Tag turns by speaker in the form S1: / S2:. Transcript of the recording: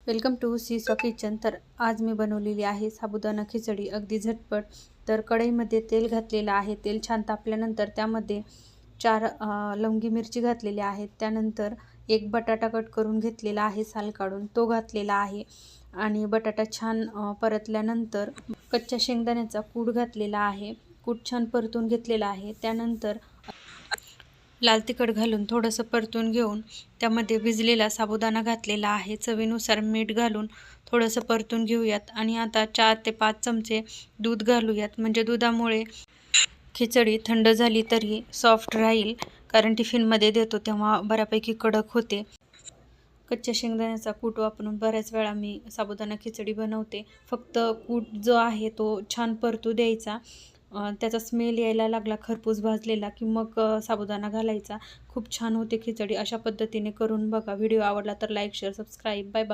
S1: Welcome to seesaw kitchen. तर आज मी बनवलेली आहे साबुदाणा खिचडी, अगदी झटपट। तर कढईमध्ये तेल घातलेलं आहे। तेल छान तापल्यानंतर त्यामध्ये 4 लवंगी मिरची घातलेली आहेत। त्यानंतर एक बटाटा कट करून घेतलेला आहे, साल काढून तो घातलेला आहे। आणि बटाटा छान परतल्यानंतर कच्च्या शेंगदाण्याचा कूट घातलेला आहे। कूट छान परतून घेतलेला आहे। त्यानंतर लाल तिखट घालून थोडंसं परतून घेऊन त्यामध्ये भिजलेला साबुदाणा घातलेला आहे। चवीनुसार मीठ घालून थोडंसं परतून घेऊयात आणि आता 4 ते 5 चमचे दूध घालूयात, म्हणजे दुधामुळे खिचडी थंड झाली तरी सॉफ्ट राहील, कारण टिफिनमध्ये देतो तेव्हा बऱ्यापैकी कडक होते। कच्च्या शेंगदाण्याचा कूट वापरून बऱ्याच वेळा मी साबुदाणा खिचडी बनवते। फक्त कूट जो आहे तो छान परतू द्यायचा, त्याचा स्मेल यायला लागला खरपूस भाजलेला की मग साबुदाणा घालायचा। खूप छान होते खिचडी। अशा पद्धतीने करून बघा। व्हिडिओ आवडला तर like, share, subscribe. Bye bye.